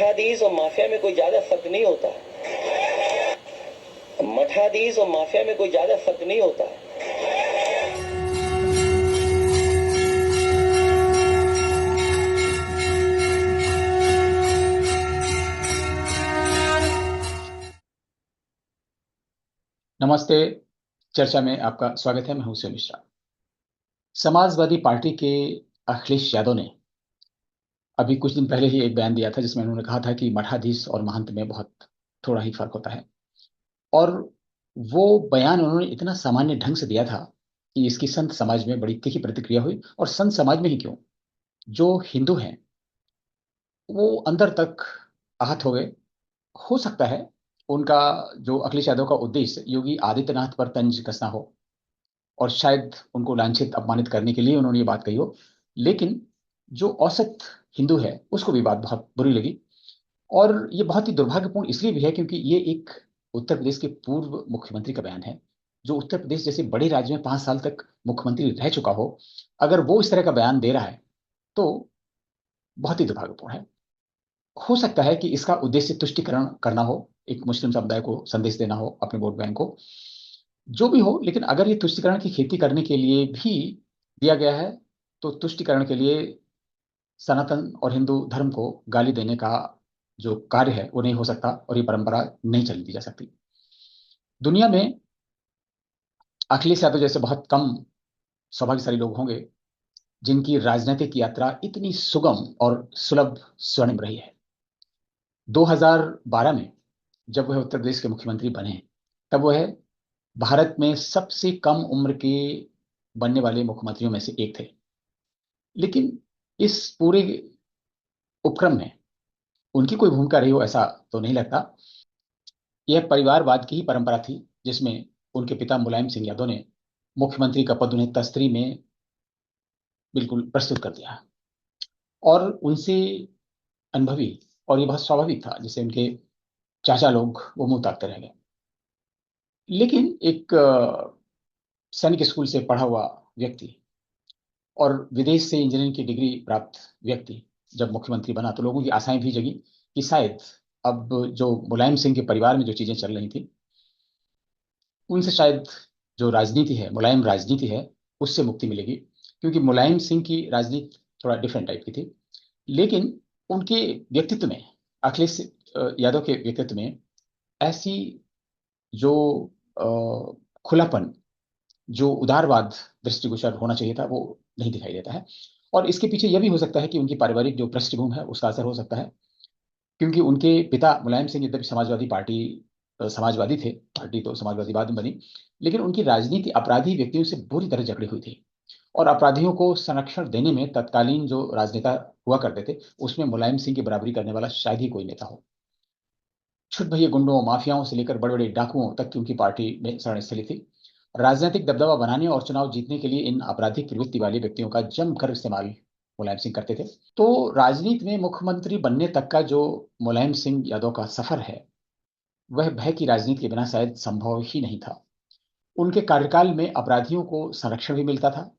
मठाधीश और माफिया में कोई ज्यादा फर्क नहीं होता। मठाधीश और माफिया में कोई ज्यादा फर्क नहीं होता। नमस्ते। चर्चा में आपका स्वागत है। मैं हूं शिव मिश्रा। समाजवादी पार्टी के अखिलेश यादव ने अभी कुछ दिन पहले ही एक बयान दिया था जिसमें उन्होंने कहा था कि मठाधीश और महंत में बहुत थोड़ा ही फर्क होता है। और वो बयान उन्होंने इतना सामान्य ढंग से दिया था कि इसकी संत समाज में बड़ी तीखी प्रतिक्रिया हुई। और संत समाज में ही क्यों, जो हिंदू हैं वो अंदर तक आहत हो गए। हो सकता है उनका, जो अखिलेश यादव का उद्देश्य योगी आदित्यनाथ पर तंज कसना हो और शायद उनको लांछित अपमानित करने के लिए उन्होंने ये बात कही हो। लेकिन जो औसत हिंदू है उसको भी बात बहुत बुरी लगी। और ये बहुत ही दुर्भाग्यपूर्ण इसलिए भी है क्योंकि ये एक उत्तर प्रदेश के पूर्व मुख्यमंत्री का बयान है, जो उत्तर प्रदेश जैसे बड़े राज्य में 5 साल तक मुख्यमंत्री रह चुका हो। अगर वो इस तरह का बयान दे रहा है तो बहुत ही दुर्भाग्यपूर्ण है। हो सकता है कि इसका उद्देश्य तुष्टिकरण करना हो, एक मुस्लिम समुदाय को संदेश देना हो, अपने वोट बैंक को, जो भी हो। लेकिन अगर ये तुष्टिकरण की खेती करने के लिए भी दिया गया है तो तुष्टिकरण के लिए सनातन और हिंदू धर्म को गाली देने का जो कार्य है वो नहीं हो सकता और ये परंपरा नहीं चलने दी जा सकती। दुनिया में अखिलेश यादव जैसे बहुत कम सौभाग्यशाली लोग होंगे जिनकी राजनीतिक यात्रा इतनी सुगम और सुलभ स्वर्णिम रही है। 2012 में जब वह उत्तर प्रदेश के मुख्यमंत्री बने तब वह भारत में सबसे कम उम्र के बनने वाले मुख्यमंत्रियों में से एक थे। लेकिन इस पूरे उपक्रम में उनकी कोई भूमिका रही हो ऐसा तो नहीं लगता। यह परिवारवाद की ही परंपरा थी जिसमें उनके पिता मुलायम सिंह यादव ने मुख्यमंत्री का पद उन्हें तस्तरी में बिल्कुल प्रस्तुत कर दिया और उनसे अनुभवी। और ये बहुत स्वाभाविक था, जैसे उनके चाचा लोग वो मुंह ताकते रह गए। लेकिन एक सैनिक स्कूल से पढ़ा हुआ व्यक्ति और विदेश से इंजीनियरिंग की डिग्री प्राप्त व्यक्ति जब मुख्यमंत्री बना तो लोगों की आशाएं भी जगी कि शायद अब जो मुलायम सिंह के परिवार में जो चीजें चल रही थी उनसे शायद जो राजनीति है, मुलायम राजनीति है, उससे मुक्ति मिलेगी। क्योंकि मुलायम सिंह की राजनीति थोड़ा डिफरेंट टाइप की थी। लेकिन उनके व्यक्तित्व में, अखिलेश यादव के व्यक्तित्व में ऐसी जो खुलापन, जो उदारवाद दृष्टिगोचर होना चाहिए था वो नहीं दिखाई देता है। और इसके पीछे यह भी हो सकता है कि उनकी पारिवारिक जो पृष्ठभूमि है उसका असर हो सकता है। क्योंकि उनके पिता मुलायम सिंह यद्यपि समाजवादी पार्टी समाजवादी थे, पार्टी तो समाजवादी बाद में बनी, लेकिन उनकी राजनीति अपराधी व्यक्तियों से बुरी तरह जकड़ी हुई थी। और अपराधियों को संरक्षण देने में तत्कालीन जो राजनेता हुआ करते थे उसमें मुलायम सिंह की बराबरी करने वाला शायद ही कोई नेता हो। छुट भैये गुंडों, माफियाओं से लेकर बड़े बड़े डाकुओं तक की उनकी पार्टी में शरणस्थली थी। राजनीतिक दबदबा बनाने और चुनाव जीतने के लिए इन आपराधिक प्रवृत्ति वाले व्यक्तियों का जमकर इस्तेमाल मुलायम सिंह करते थे। तो राजनीति में मुख्यमंत्री बनने तक का जो मुलायम सिंह यादव का सफर है वह भय की राजनीति के बिना शायद संभव ही नहीं था। उनके कार्यकाल में अपराधियों को संरक्षण भी मिलता था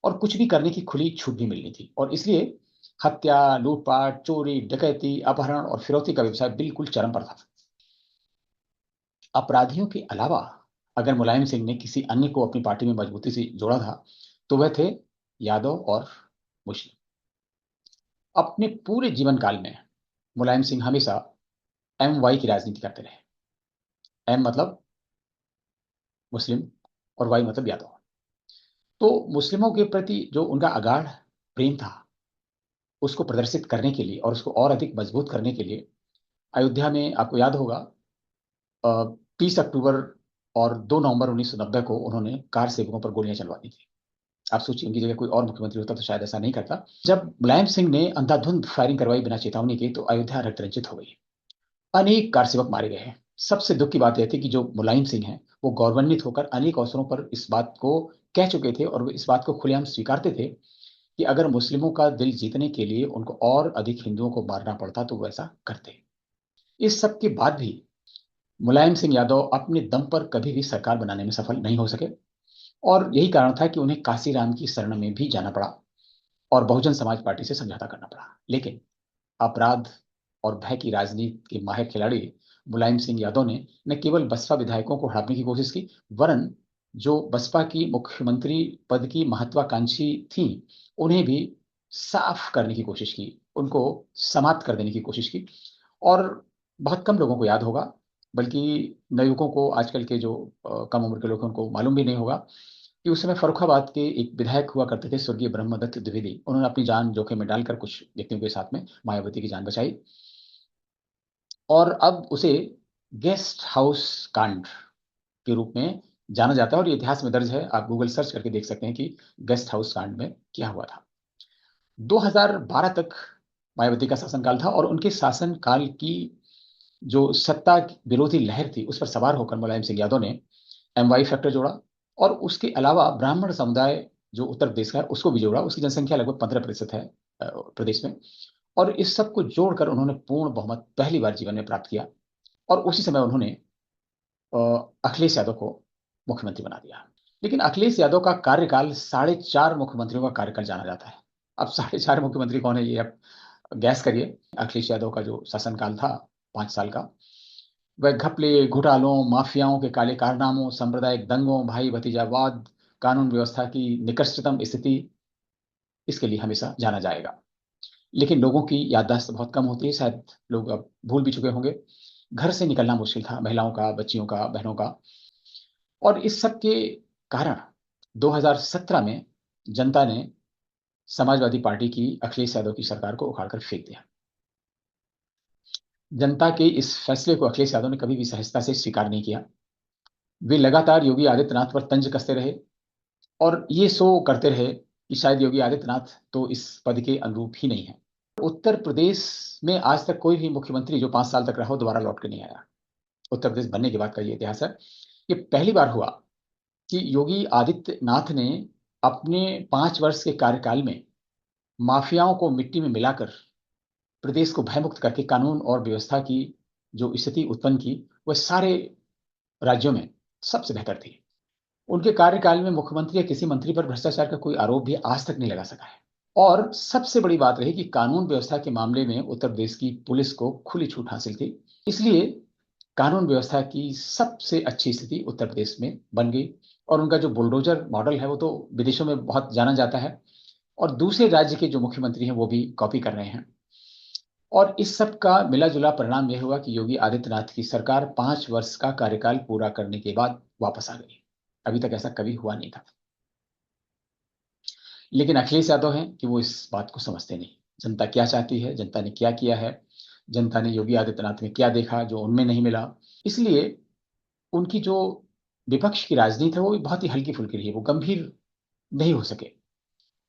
और कुछ भी करने की खुली छूट भी मिलनी थी। और इसलिए हत्या, लूटपाट, चोरी, डकैती, अपहरण और फिरौती का व्यवसाय बिल्कुल चरम पर था। अपराधियों के अलावा अगर मुलायम सिंह ने किसी अन्य को अपनी पार्टी में मजबूती से जोड़ा था तो वह थे यादव और मुस्लिम। अपने पूरे जीवन काल में मुलायम सिंह हमेशा एम वाई की राजनीति करते रहे। एम मतलब मुस्लिम और वाई मतलब यादव। तो मुस्लिमों के प्रति जो उनका अगाध प्रेम था उसको प्रदर्शित करने के लिए और उसको और अधिक मजबूत करने के लिए अयोध्या में, आपको याद होगा, 30 अक्टूबर और 2 नवंबर 1990 को उन्होंने कार सेवकों पर गोलियां चलवा दी थी। आप सोचिए उनकी जगह कोई और मुख्यमंत्री होता तो शायद ऐसा नहीं करता। जब मुलायम सिंह ने अंधाधुंध फायरिंग करवाई बिना चेतावनी के तो अयोध्या रक्त रंजित हो गई। अनेक कार सेवक मारे गए हैं। सबसे दुख की बात यह थी कि जो मुलायम सिंह हैं वो गौरवान्वित होकर अनेक अवसरों पर इस बात को कह चुके थे और वो इस बात को खुलेआम स्वीकारते थे कि अगर मुस्लिमों का दिल जीतने के लिए उनको और अधिक हिंदुओं को मारना पड़ता तो वो ऐसा करते। इस सब के बाद भी मुलायम सिंह यादव अपने दम पर कभी भी सरकार बनाने में सफल नहीं हो सके। और यही कारण था कि उन्हें काशीराम की शरण में भी जाना पड़ा और बहुजन समाज पार्टी से समझौता करना पड़ा। लेकिन अपराध और भय की राजनीति के माहिर खिलाड़ी मुलायम सिंह यादव ने न केवल बसपा विधायकों को हड़पने की कोशिश की, वरन जो बसपा की मुख्यमंत्री पद की महत्वाकांक्षी थी, उन्हें भी साफ करने की कोशिश की, उनको समाप्त कर देने की कोशिश की। और बहुत कम लोगों को याद होगा, बल्कि नवयुवकों को, आजकल के जो कम उम्र के लोग हैं, उनको मालूम भी नहीं होगा कि उस समय फर्रुखाबाद के एक विधायक हुआ करते थे, स्वर्गीय ब्रह्मदत्त द्विवेदी। उन्होंने अपनी जान जोखिम में डालकर कुछ व्यक्तियों के साथ में मायावती की जान बचाई, और अब उसे गेस्ट हाउस कांड के रूप में जाना जाता है। और ये इतिहास में दर्ज है, आप गूगल सर्च करके देख सकते हैं कि गेस्ट हाउस कांड में क्या हुआ था। 2012 तक मायावती का शासनकाल था, और उनके शासनकाल की जो सत्ता विरोधी लहर थी, उस पर सवार होकर मुलायम सिंह यादव ने एमवाई फैक्टर जोड़ा, और उसके अलावा ब्राह्मण समुदाय जो उत्तर प्रदेश का है उसको भी जोड़ा। उसकी जनसंख्या लगभग 15% है प्रदेश में। और इस सब को जोड़कर उन्होंने पूर्ण बहुमत पहली बार जीवन में प्राप्त किया, और उसी समय उन्होंने अ, अखिलेश यादव को मुख्यमंत्री बना दिया। लेकिन अखिलेश यादव का कार्यकाल 4.5 मुख्यमंत्रियों का कार्यकाल जाना जाता है। अब 4.5 मुख्यमंत्री कौन है, ये आप गैस करिए। अखिलेश यादव का जो शासनकाल था 5 साल का, वह घपले, घोटालों, माफियाओं के काले कारनामों, सांप्रदायिक दंगों, भाई भतीजावाद, कानून व्यवस्था की निकृष्टतम स्थिति, इसके लिए हमेशा जाना जाएगा। लेकिन लोगों की याददाश्त बहुत कम होती है, शायद लोग अब भूल भी चुके होंगे। घर से निकलना मुश्किल था, महिलाओं का, बच्चियों का, बहनों का। और इस सब के कारण 2017 में जनता ने समाजवादी पार्टी की अखिलेश यादव की सरकार को उखाड़कर फेंक दिया। जनता के इस फैसले को अखिलेश यादव ने कभी भी सहजता से स्वीकार नहीं किया। वे लगातार योगी आदित्यनाथ पर तंज कसते रहे, और ये शो करते रहे कि शायद योगी आदित्यनाथ तो इस पद के अनुरूप ही नहीं है। उत्तर प्रदेश में आज तक कोई भी मुख्यमंत्री जो 5 साल तक रहा हो दोबारा लौट के नहीं आया। उत्तर प्रदेश बनने के बाद का ये इतिहास है। ये पहली बार हुआ कि योगी आदित्यनाथ ने अपने 5 वर्ष के कार्यकाल में माफियाओं को मिट्टी में मिलाकर प्रदेश को भयमुक्त करके कानून और व्यवस्था की जो स्थिति उत्पन्न की, वह सारे राज्यों में सबसे बेहतर थी। उनके कार्यकाल में मुख्यमंत्री या किसी मंत्री पर भ्रष्टाचार का कोई आरोप भी आज तक नहीं लगा सका है। और सबसे बड़ी बात रही कि कानून व्यवस्था के मामले में उत्तर प्रदेश की पुलिस को खुली छूट हासिल थी। इसलिए कानून व्यवस्था की सबसे अच्छी स्थिति उत्तर प्रदेश में बन गई। और उनका जो बुलडोजर मॉडल है वो तो विदेशों में बहुत जाना जाता है, और दूसरे राज्य के जो मुख्यमंत्री हैं वो भी कॉपी कर रहे हैं। और इस सब का मिला जुला परिणाम यह हुआ कि योगी आदित्यनाथ की सरकार 5 वर्ष का कार्यकाल पूरा करने के बाद वापस आ गई। अभी तक ऐसा कभी हुआ नहीं था। लेकिन अखिलेश यादव हैं कि वो इस बात को समझते नहीं, जनता क्या चाहती है, जनता ने क्या किया है, जनता ने योगी आदित्यनाथ में क्या देखा जो उनमें नहीं मिला। इसलिए उनकी जो विपक्ष की राजनीति है वो भी बहुत ही हल्की फुल्की रही है, वो गंभीर नहीं हो सके।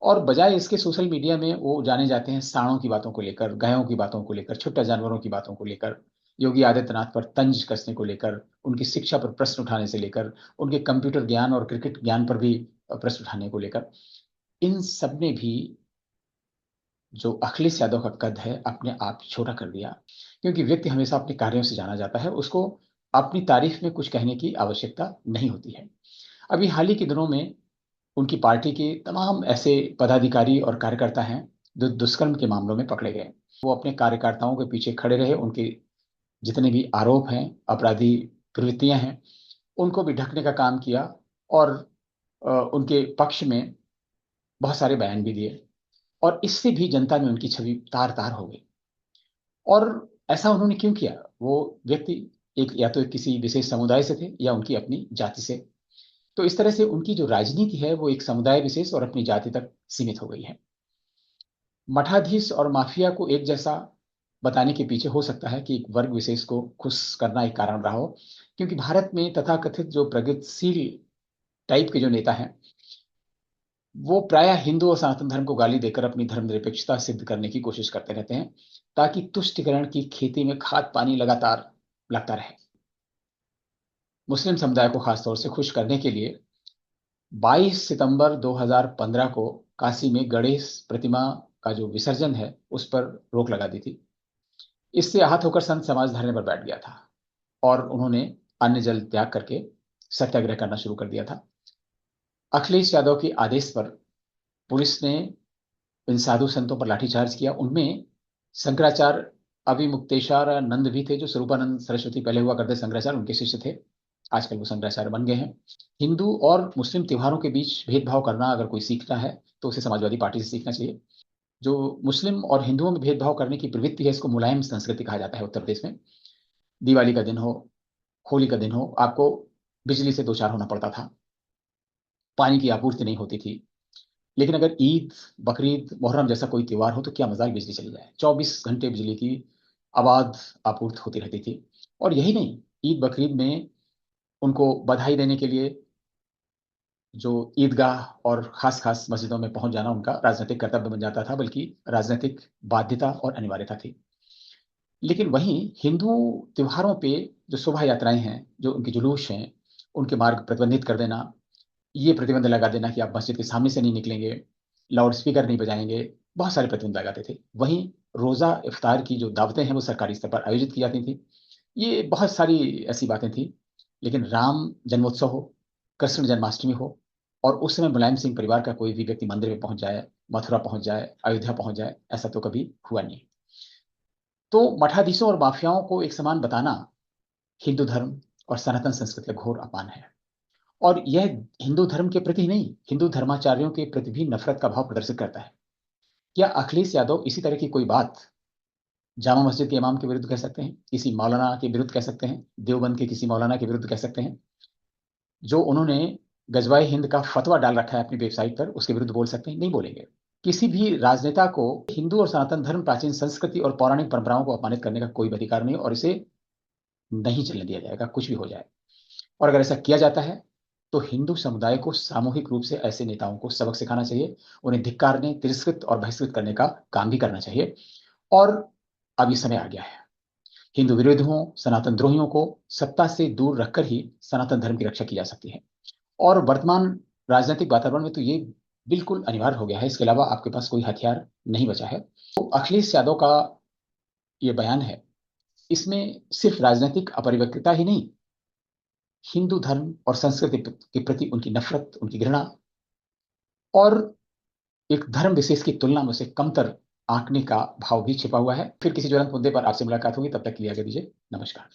और बजाय इसके सोशल मीडिया में वो जाने जाते हैं सांडों की बातों को लेकर, गायों की बातों को लेकर, छुट्टा जानवरों की बातों को लेकर, योगी आदित्यनाथ पर तंज कसने को लेकर, उनकी शिक्षा पर प्रश्न उठाने से लेकर, उनके कंप्यूटर ज्ञान और क्रिकेट ज्ञान पर भी प्रश्न उठाने को लेकर। इन सब ने भी जो अखिलेश यादव का कद है अपने आप छोटा कर दिया। क्योंकि व्यक्ति हमेशा अपने कार्यों से जाना जाता है, उसको अपनी तारीफ में कुछ कहने की आवश्यकता नहीं होती है। अभी हाल ही के दिनों में उनकी पार्टी के तमाम ऐसे पदाधिकारी और कार्यकर्ता हैं जो दुष्कर्म के मामलों में पकड़े गए। वो अपने कार्यकर्ताओं के पीछे खड़े रहे, उनके जितने भी आरोप हैं, अपराधी प्रवृत्तियां हैं, उनको भी ढकने का काम किया, और उनके पक्ष में बहुत सारे बयान भी दिए। और इससे भी जनता में उनकी छवि तार तार हो गई। और ऐसा उन्होंने क्यों किया? वो व्यक्ति एक या तो किसी विशेष समुदाय से थे या उनकी अपनी जाति से। तो इस तरह से उनकी जो राजनीति है वो एक समुदाय विशेष और अपनी जाति तक सीमित हो गई है। मठाधीश और माफिया को एक जैसा बताने के पीछे हो सकता है कि एक वर्ग विशेष को खुश करना एक कारण रहा हो, क्योंकि भारत में तथाकथित जो प्रगतिशील टाइप के जो नेता हैं वो प्रायः हिंदू और सनातन धर्म को गाली देकर अपनी धर्मनिरपेक्षता सिद्ध करने की कोशिश करते रहते हैं, ताकि तुष्टिकरण की खेती में खाद पानी लगातार लगता रहे। मुस्लिम समुदाय को खासतौर से खुश करने के लिए 22 सितंबर 2015 को काशी में गणेश प्रतिमा का जो विसर्जन है उस पर रोक लगा दी थी। इससे आहत होकर संत समाज धरने पर बैठ गया था, और उन्होंने अन्न जल त्याग करके सत्याग्रह करना शुरू कर दिया था। अखिलेश यादव के आदेश पर पुलिस ने इन साधु संतों पर लाठीचार्ज किया। उनमें शंकराचार्य अभिमुक्तेश्वरानंद भी थे, जो स्वरूपानंद सरस्वती पहले हुआ करते शंकराचार्य, उनके शिष्य थे। आजकल वो शंकराचार्य बन गए हैं। हिंदू और मुस्लिम त्योहारों के बीच भेदभाव करना अगर कोई सीखता है तो उसे समाजवादी पार्टी से सीखना चाहिए। जो मुस्लिम और हिंदुओं में भेदभाव करने की प्रवृत्ति है, इसको मुलायम संस्कृति कहा जाता है उत्तर प्रदेश में। दिवाली का दिन हो, होली का दिन हो, आपको बिजली से दो चार होना पड़ता था, पानी की आपूर्ति नहीं होती थी। लेकिन अगर ईद, बकरीद, मुहर्रम जैसा कोई त्योहार हो तो क्या मजाक, बिजली चली जाए, 24 घंटे बिजली की आबाद आपूर्ति होती रहती थी। और यही नहीं, ईद बकरीद में उनको बधाई देने के लिए जो ईदगाह और खास खास मस्जिदों में पहुंच जाना उनका राजनीतिक कर्तव्य बन जाता था, बल्कि राजनीतिक बाध्यता और अनिवार्यता थी। लेकिन वहीं हिंदू त्योहारों पे जो शोभा यात्राएं हैं, जो उनके जुलूस हैं, उनके मार्ग प्रतिबंधित कर देना, ये प्रतिबंध लगा देना कि आप मस्जिद के सामने से नहीं निकलेंगे, लाउड स्पीकर नहीं बजाएंगे, बहुत सारे प्रतिबंध लगाते थे। वहीं रोजा इफ्तार की जो दावतें हैं वो सरकारी स्तर पर आयोजित की जाती थी। ये बहुत सारी ऐसी बातें थी। लेकिन राम जन्मोत्सव हो, कृष्ण जन्माष्टमी हो, और उस समय मुलायम सिंह परिवार का कोई भी व्यक्ति मंदिर में पहुंच जाए, मथुरा पहुंच जाए, अयोध्या पहुंच जाए, ऐसा तो कभी हुआ नहीं। तो मठाधीशों और माफियाओं को एक समान बताना हिंदू धर्म और सनातन संस्कृति का घोर अपमान है। और यह हिंदू धर्म के प्रति ही नहीं, हिंदू धर्माचार्यों के प्रति भी नफरत का भाव प्रदर्शित करता है। क्या अखिलेश यादव इसी तरह की कोई बात जामा मस्जिद के इमाम के विरुद्ध कह सकते हैं, किसी मौलाना के विरुद्ध कह सकते हैं, देवबंद के किसी मौलाना के विरुद्ध कह सकते हैं, जो उन्होंने गजवाए हिंद का फतवा डाल रखा है अपनी वेबसाइट पर, उसके विरुद्ध बोल सकते हैं? नहीं बोलेंगे। किसी भी राजनेता को हिंदू और सनातन धर्म, प्राचीन संस्कृति और पौराणिक परंपराओं को अपमानित करने का कोई भी अधिकार नहीं, और इसे नहीं चलने दिया जाएगा, कुछ भी हो जाए। और अगर ऐसा किया जाता है तो हिंदू समुदाय को सामूहिक रूप से ऐसे नेताओं को सबक सिखाना चाहिए, उन्हें धिक्कारने, तिरस्कृत और बहिष्कृत करने का काम भी करना चाहिए। और अब ये समय आ गया है, हिंदू विरोधियों, सनातन द्रोहियों को सत्ता से दूर रखकर ही सनातन धर्म की रक्षा की जा सकती है। और वर्तमान राजनीतिक वातावरण में तो ये बिल्कुल अनिवार्य हो गया है, इसके अलावा आपके पास कोई हथियार नहीं बचा है। तो अखिलेश यादव का ये बयान है, इसमें सिर्फ राजनीतिक अपरिपक्वता ही नहीं, हिंदू धर्म और संस्कृति के प्रति उनकी नफरत, उनकी घृणा, और एक धर्म विशेष की तुलना में उसे कमतर आंकने का भाव भी छिपा हुआ है। फिर किसी ज्वलंत मुद्दे पर आपसे मुलाकात होगी, तब तक के लिए आगे दीजिए, नमस्कार।